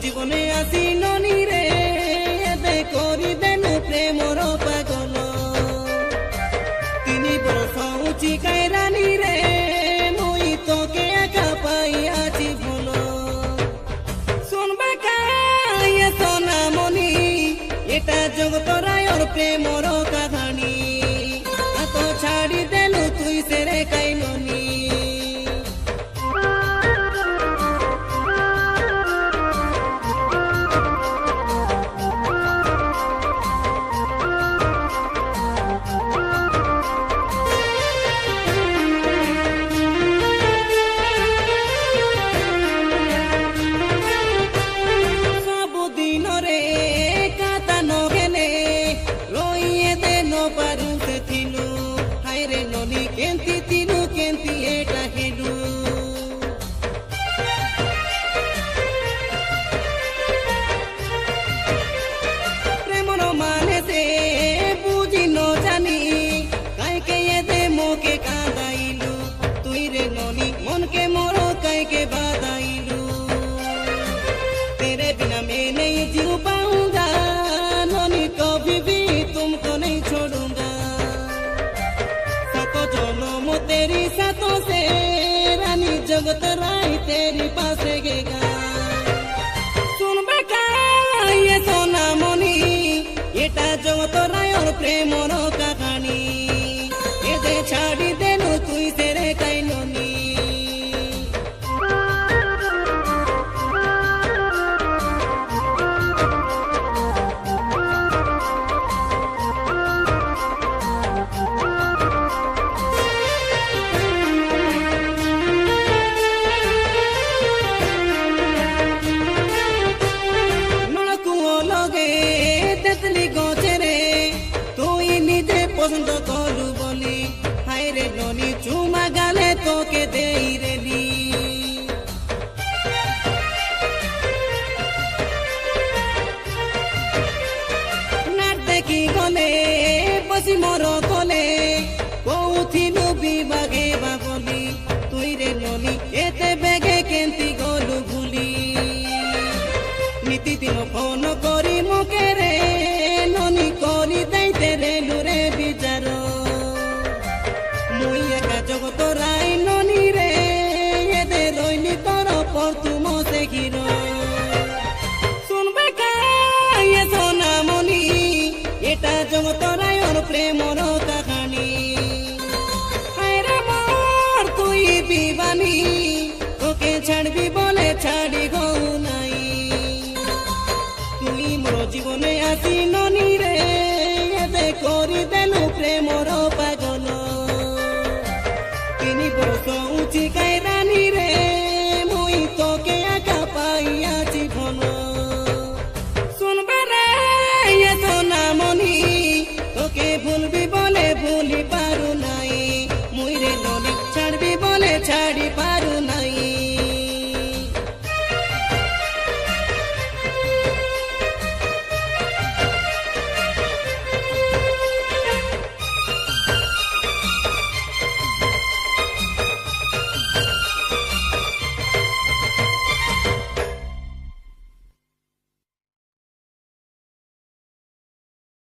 জীবনে আসি ননি রে এবে করিদেনু প্রেমর পাগল তিনি বরষ উচি কায়রানি রে মুই তোকে একা পাই আছি ভুল শুনবা কায়ে সোনামণি এটা জগত রায়র প্রেমর কাহানি তো ছাড়ি দেলু তুই সেরে কাইলনি কেন্তি তিনু কেন্তি এটা হেডু প্রেমর মানে সে বুঝি ন জানি কাইকে এদে মোকে কাঁদাইলু তুই রে ননি মনকে মোর কাইকে বাদাইলু तेरे बिना मैं नहीं जी पाऊंगा ननी कभी भी तुमको नहीं छोड़ूंगा जन्म तेरी साथों से रानी जगत राय तेरी पास गेगा सुन बेटा ये सोना मनी एटा जगत राय और प्रेमर कहानी ये दे छाड़ी देनु तुई सेरे काइलनी পছন্দ করলু বলি হায় রে ননি চুমা গালে তোকে দেই রেলি নাট দেখি গলে বসি মোর